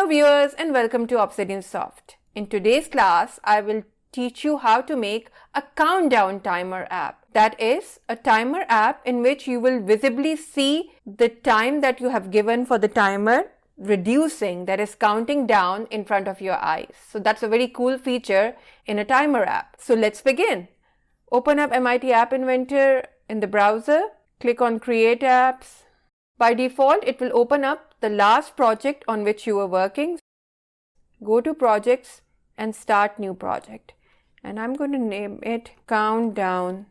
viewers, and welcome to Obsidian Soft. In today's class, I will teach you how to make a countdown timer app. That is a timer app in which you will visibly see the time that you have given for the timer reducing, that is counting down in front of your eyes. So that's a very cool feature in a timer app. So let's begin. Open up MIT App Inventor in the browser, click on Create Apps. By default, it will open up the last project on which you were working. Go to Projects and Start New Project. And I'm going to name it Countdown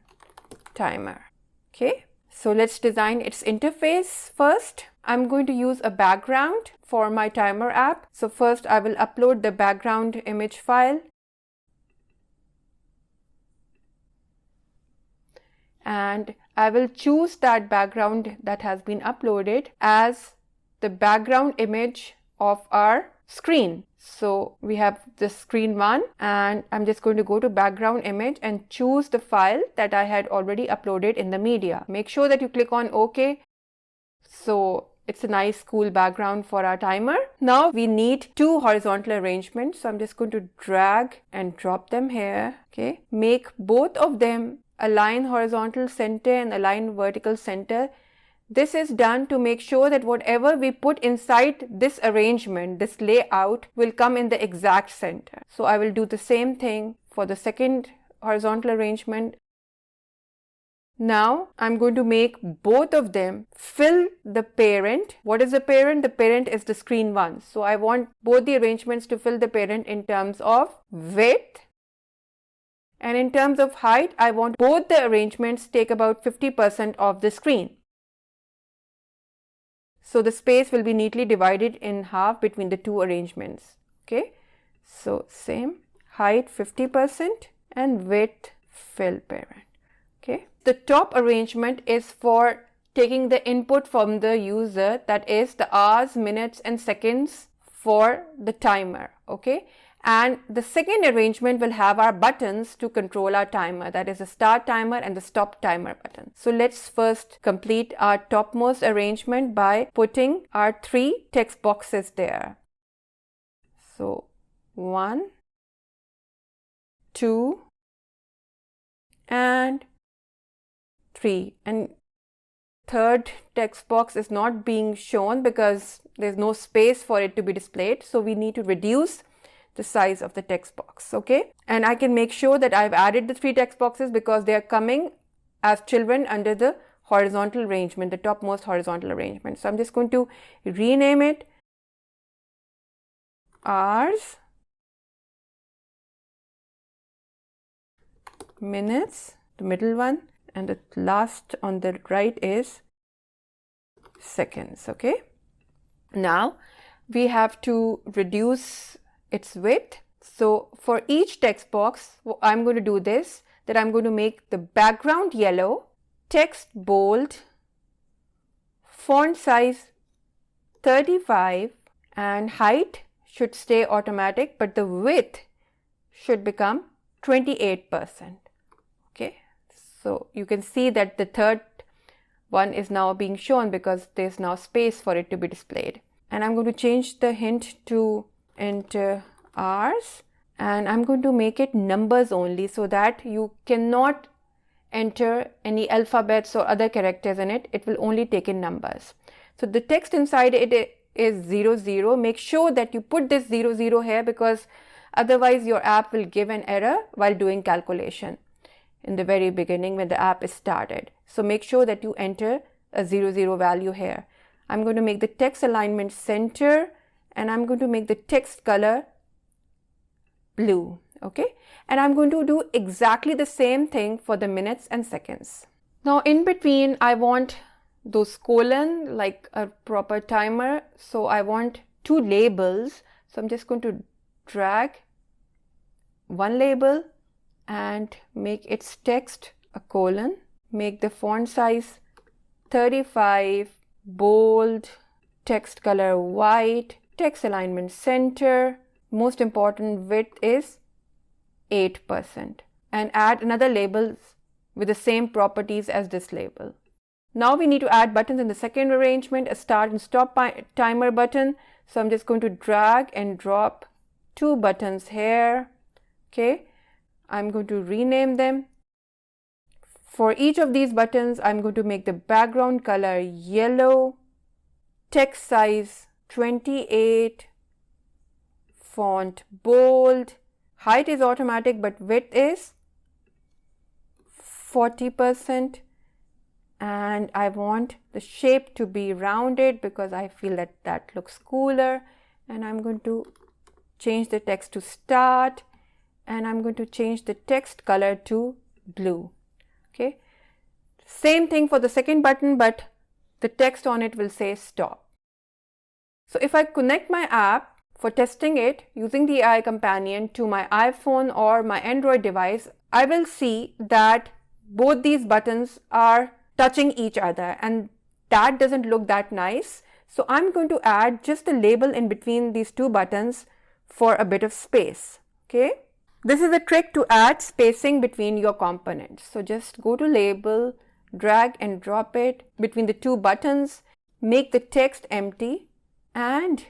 Timer. Okay, so let's design its interface first. I'm going to use a background for my timer app. So first I will upload the background image file. And I will choose that background that has been uploaded as the background image of our screen. So we have the screen 1, and I'm just going to go to background image and choose the file that I had already uploaded in the media. Make sure that you click on OK. So it's a nice cool background for our timer. Now we need 2 horizontal arrangements. So I'm just going to drag and drop them here. Okay, make both of them align horizontal center and align vertical center. This is done to make sure that whatever we put inside this arrangement, this layout, will come in the exact center. So I will do the same thing for the second horizontal arrangement. Now I'm going to make both of them fill the parent. What is the parent? The parent is the screen 1. So I want both the arrangements to fill the parent in terms of width. And in terms of height, I want both the arrangements take about 50% of the screen. So the space will be neatly divided in half between the 2 arrangements. Okay, so same, height 50% and width fill parent. Okay, the top arrangement is for taking the input from the user, that is the hours, minutes and seconds for the timer. Okay, and the second arrangement will have our buttons to control our timer, that is the start timer and the stop timer button. So let's first complete our topmost arrangement by putting our 3 text boxes there. So 1, 2 and 3, and third text box is not being shown because there's no space for it to be displayed. So we need to reduce the size of the text box. Okay, and I can make sure that I've added the 3 text boxes because they are coming as children under the horizontal arrangement, the topmost horizontal arrangement. So I'm just going to rename it hours, minutes, the middle one, and the last on the right is seconds. Okay, now we have to reduce its width. So for each text box, I'm going to do this, that I'm going to make the background yellow, text bold, font size 35, and height should stay automatic, but the width should become 28%. Okay, so you can see that the third one is now being shown because there's now space for it to be displayed. And I'm going to change the hint to enter hours, and I'm going to make it numbers only so that you cannot enter any alphabets or other characters in it. It will only take in numbers. So the text inside it is 00. Make sure that you put this 00 here because otherwise your app will give an error while doing calculation in the very beginning when the app is started. So make sure that you enter a 00 value here. I'm going to make the text alignment center, and I'm going to make the text color blue. Okay, and I'm going to do exactly the same thing for the minutes and seconds. Now in between, I want those colon like a proper timer. So I want 2 labels. So I'm just going to drag one label and make its text a colon. Make the font size 35, bold, text color white, text alignment center, most important width is 8%, and add another label with the same properties as this label. Now we need to add buttons in the second arrangement, a start and stop timer button. So I'm just going to drag and drop 2 buttons here. Okay, I'm going to rename them. For each of these buttons, I'm going to make the background color yellow, text size 28, font bold, height is automatic but width is 40%, and I want the shape to be rounded because I feel that that looks cooler, and I'm going to change the text to start, and I'm going to change the text color to blue. Okay, same thing for the second button, but the text on it will say stop. So if I connect my app for testing it using the AI companion to my iPhone or my Android device, I will see that both these buttons are touching each other, and that doesn't look that nice. So I'm going to add just a label in between these 2 buttons for a bit of space. Okay, this is a trick to add spacing between your components. So just go to label, drag and drop it between the 2 buttons, make the text empty, and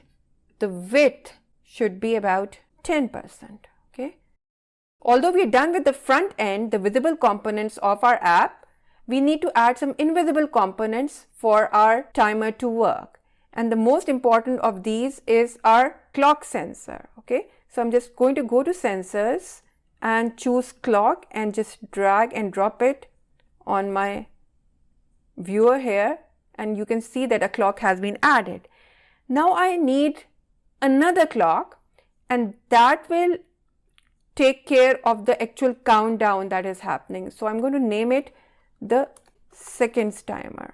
the width should be about 10%. Okay, although we are done with the front end, the visible components of our app, we need to add some invisible components for our timer to work. And the most important of these is our clock sensor. Okay, so I'm just going to go to sensors and choose clock and just drag and drop it on my viewer here, and you can see that a clock has been added. Now I need another clock, and that will take care of the actual countdown that is happening. So I'm going to name it the seconds timer.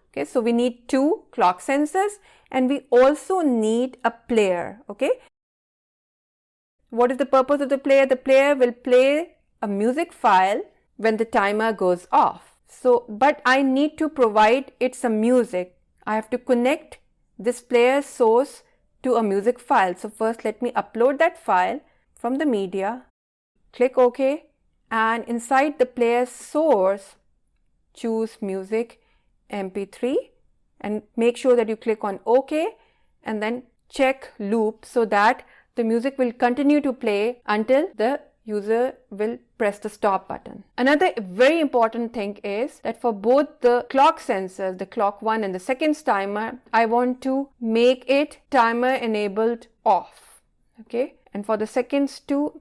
Okay, so we need 2 clock sensors, and we also need a player. Okay, what is the purpose of the player? The player will play a music file when the timer goes off. So, but I need to provide it some music. I have to connect this player source to a music file. So first let me upload that file from the media, click OK, and inside the player source, choose music MP3 and make sure that you click on OK and then check loop so that the music will continue to play until the user will press the stop button. Another very important thing is that for both the clock sensors, the clock 1 and the seconds timer, I want to make it timer enabled off. Okay, and for the seconds 2,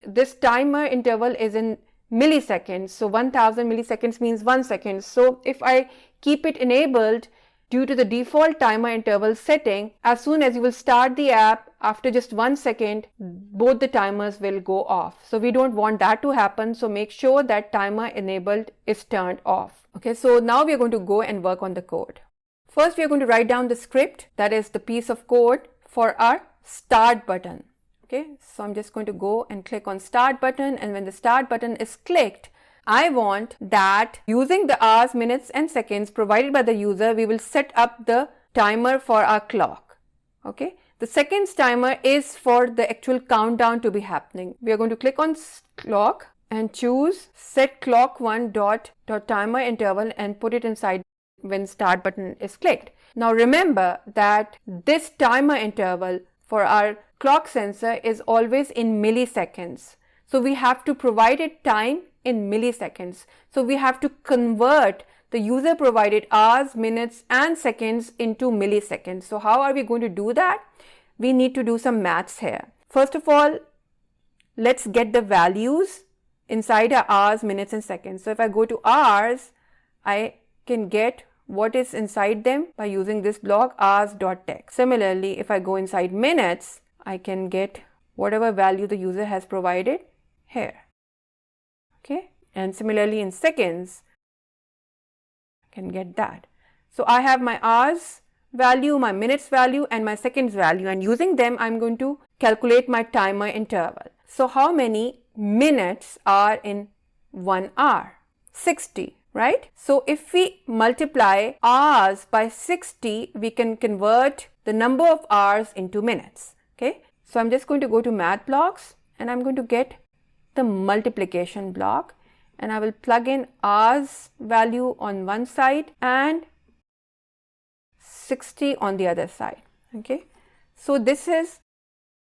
this timer interval is in milliseconds. So 1000 milliseconds means 1 second. So if I keep it enabled due to the default timer interval setting, as soon as you will start the app, after just 1 second, both the timers will go off. So we don't want that to happen. So make sure that timer enabled is turned off. Okay, so now we are going to go and work on the code. First, we are going to write down the script, that is the piece of code for our start button. Okay, so I'm just going to go and click on start button, and when the start button is clicked, I want that using the hours, minutes and seconds provided by the user, we will set up the timer for our clock. Okay, the seconds timer is for the actual countdown to be happening. We are going to click on clock and choose set clock 1 dot timer interval and put it inside when start button is clicked. Now remember that this timer interval for our clock sensor is always in milliseconds. So we have to provide it time in milliseconds. So we have to convert the user provided hours, minutes and seconds into milliseconds. So how are we going to do that? We need to do some maths here. First of all, let's get the values inside our hours, minutes and seconds. So if I go to hours, I can get what is inside them by using this block hours.text. Similarly, if I go inside minutes, I can get whatever value the user has provided here. Okay, and similarly in seconds, I can get that. So I have my hours value, my minutes value and my seconds value, and using them I'm going to calculate my timer interval. So how many minutes are in 1 hour? 60, right? So if we multiply hours by 60, we can convert the number of hours into minutes. Okay, so I'm just going to go to math blocks and I'm going to get the multiplication block, and I will plug in hours value on one side and 60 on the other side. Okay, So this is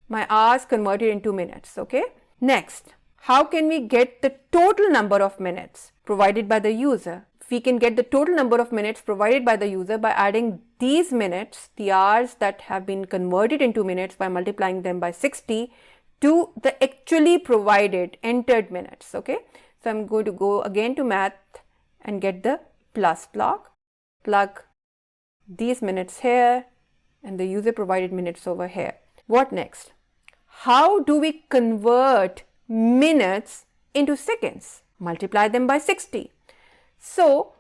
my hours converted into minutes. Okay. Next, how can we get the total number of minutes provided by the user? We can get the total number of minutes provided by the user by adding these minutes, the hours that have been converted into minutes, by multiplying them by 60 to the actually provided entered minutes. Okay. So I'm going to go again to math and get the plus block, plug these minutes here and the user provided minutes over here. What next? How do we convert minutes into seconds? Multiply them by 60. So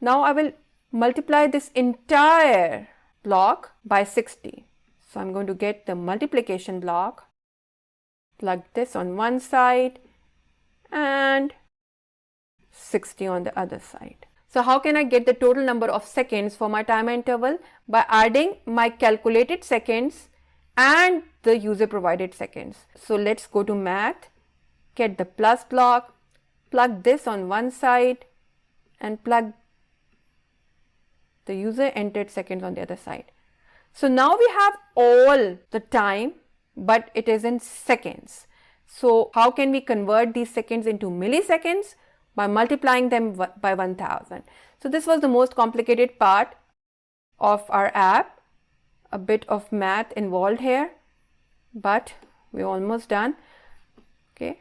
now I will multiply this entire block by 60. So I'm going to get the multiplication block, plug this on one side and 60 on the other side. So how can I get the total number of seconds for my timer interval? By adding my calculated seconds and the user provided seconds. So let's go to math, get the plus block, plug this on one side and plug the user entered seconds on the other side. So now we have all the time, but it is in seconds. So how can we convert these seconds into milliseconds? By multiplying them by 1000. So this was the most complicated part of our app. A bit of math involved here, but we're almost done. Okay.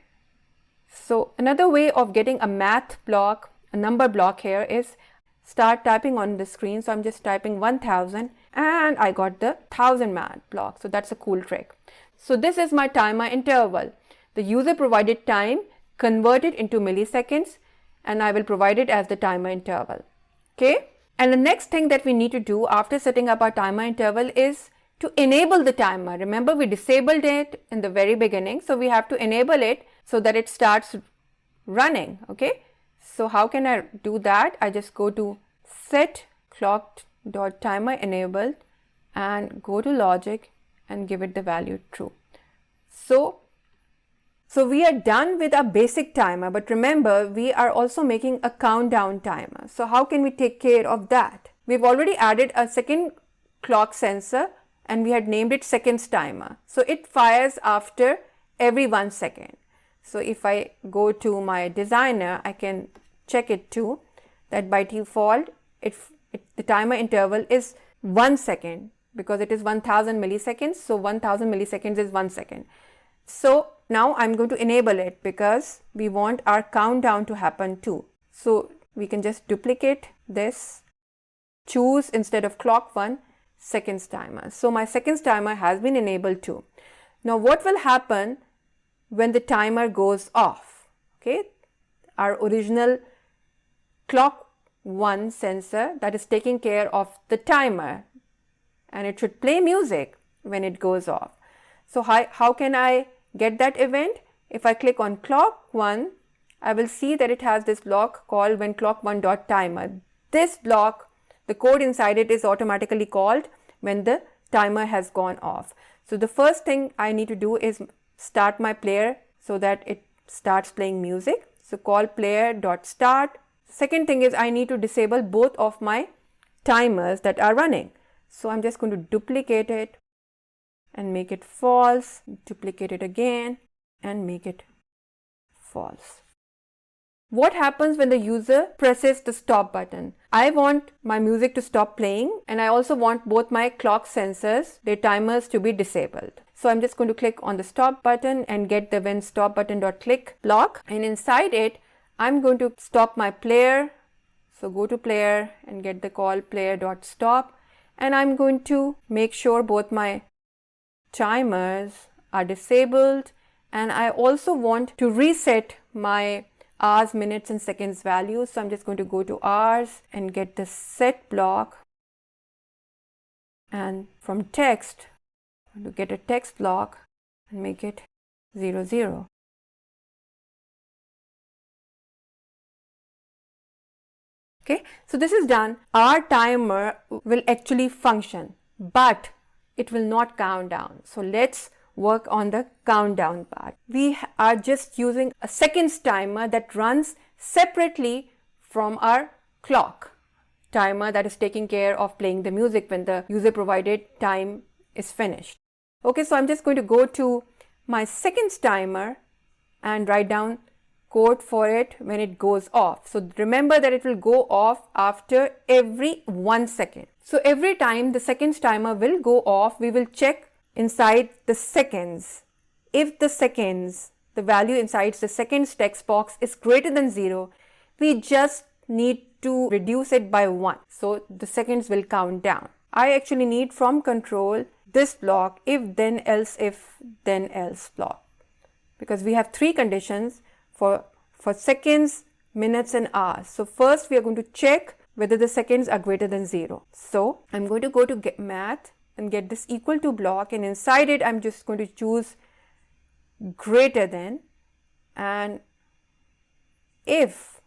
So another way of getting a math block, a number block here, is start typing on the screen. So I'm just typing 1000 and I got the 1000 math block. So that's a cool trick. So this is my timer interval. The user provided time converted into milliseconds, and I will provide it as the timer interval. Okay. And the next thing that we need to do after setting up our timer interval is to enable the timer. Remember, we disabled it in the very beginning. So we have to enable it so that it starts running. Okay. So how can I do that? I just go to set clock.timer enabled and go to logic and give it the value true. So we are done with our basic timer, but remember, we are also making a countdown timer. So how can we take care of that? We've already added a second clock sensor and we had named it seconds timer. So it fires after every 1 second. So if I go to my designer, I can check it too, that by default, the timer interval is 1 second because it is 1000 milliseconds. So 1000 milliseconds is 1 second. So now I'm going to enable it because we want our countdown to happen too. So we can just duplicate this, choose instead of clock 1, seconds timer. So my seconds timer has been enabled too. Now what will happen when the timer goes off? Okay, our original clock 1 sensor that is taking care of the timer, and it should play music when it goes off. So how can I get that event? If I click on clock 1, I will see that it has this block called when clock 1.timer. This block, the code inside it is automatically called when the timer has gone off. So the first thing I need to do is start my player so that it starts playing music. So call player.start. Second thing is I need to disable both of my timers that are running. So I'm just going to duplicate it and make it false, duplicate it again and make it false. What happens when the user presses the stop button? I want my music to stop playing and I also want both my clock sensors, their timers, to be disabled. So I'm just going to click on the stop button and get the when stop button.click block, and inside it I'm going to stop my player. So go to player and get the call player.stop, and I'm going to make sure both my timers are disabled, and I also want to reset my hours, minutes and seconds values. So I'm just going to go to hours and get the set block, and from text I'm going to get a text block and make it 00. Okay, so this is done. Our timer will actually function, but it will not count down. So let's work on the countdown part. We are just using a seconds timer that runs separately from our clock timer that is taking care of playing the music when the user provided time is finished. Okay, so I'm just going to go to my seconds timer and write down code for it when it goes off. So remember that it will go off after every 1 second. So every time the seconds timer will go off, we will check inside the seconds. If the seconds, the value inside the seconds text box is greater than 0, we just need to reduce it by 1. So the seconds will count down. I actually need from control this block, if then else block, because we have 3 conditions for seconds, minutes and hours. So first we are going to check whether the seconds are greater than 0. So I'm going to go to get math and get this equal to block, and inside it I'm just going to choose greater than, and if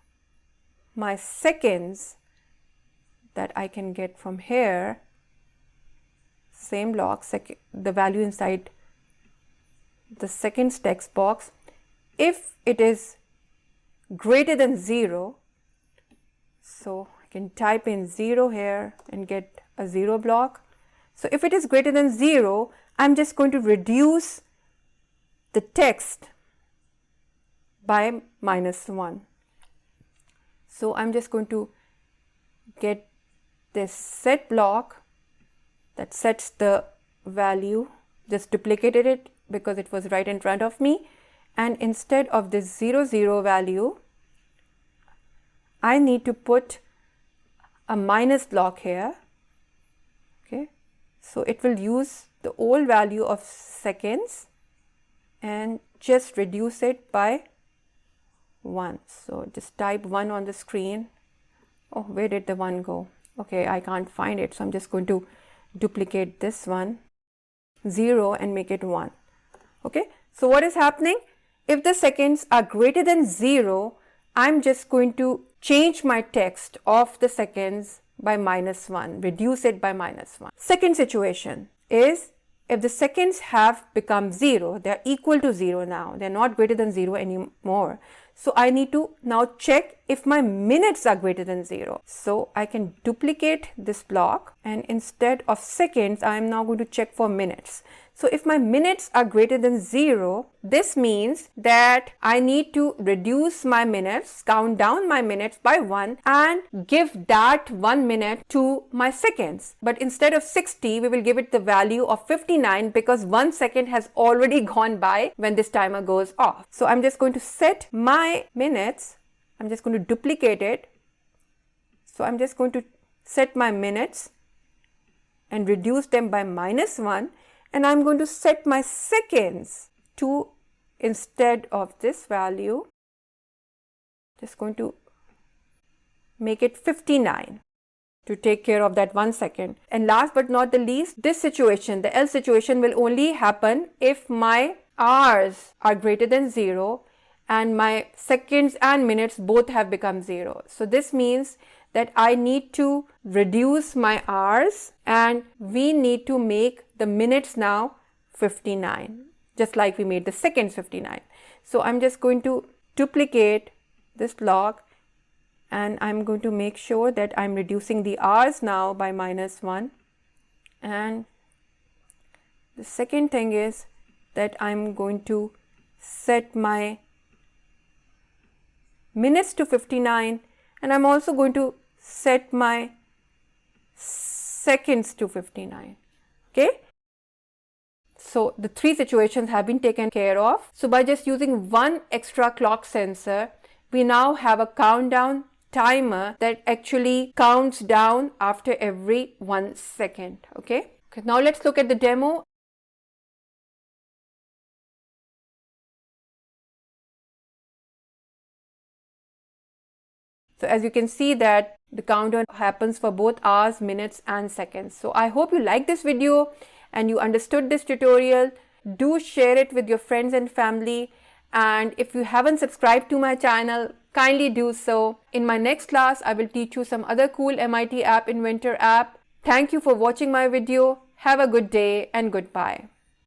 my seconds that I can get from here, same block, the value inside the seconds text box, if it is greater than 0, so I can type in 0 here and get a 0 block. So if it is greater than 0, I'm just going to reduce the text by -1. So I'm just going to get this set block that sets the value, just duplicated it because it was right in front of me, and instead of this 0, 0 value, I need to put a minus block here. Okay, so it will use the old value of seconds and just reduce it by 1. So just type 1 on the screen. Oh, where did the 1 go? Okay, I can't find it, so I'm just going to duplicate this one, 0, and make it 1. Okay, so what is happening? If the seconds are greater than 0, I'm just going to change my text of the seconds by -1, reduce it by -1. Second situation is if the seconds have become 0, they are equal to 0 now, they are not greater than 0 anymore. So I need to now check if my minutes are greater than 0. So I can duplicate this block, and instead of seconds, I am now going to check for minutes. So if my minutes are greater than 0, this means that I need to reduce my minutes, count down my minutes by 1, and give that 1 minute to my seconds. But instead of 60, we will give it the value of 59 because 1 second has already gone by when this timer goes off. So I'm just going to set my minutes. I'm just going to duplicate it. So I'm just going to set my minutes and reduce them by -1. And I'm going to set my seconds to, instead of this value, just going to make it 59 to take care of that 1 second. And last but not the least, this situation, the else situation, will only happen if my hours are greater than 0 and my seconds and minutes both have become 0. So this means that I need to reduce my hours and we need to make the minutes now 59, just like we made the seconds 59. So I'm just going to duplicate this block and I'm going to make sure that I'm reducing the hours now by -1. And the second thing is that I'm going to set my minutes to 59, and I'm also going to set my seconds to 59. Okay, so the 3 situations have been taken care of. So by just using one extra clock sensor, we now have a countdown timer that actually counts down after every 1 second. Okay, now let's look at the demo. So as you can see that the countdown happens for both hours, minutes and seconds. So I hope you liked this video and you understood this tutorial. Do share it with your friends and family. And if you haven't subscribed to my channel, kindly do so. In my next class, I will teach you some other cool MIT App Inventor app. Thank you for watching my video. Have a good day and goodbye.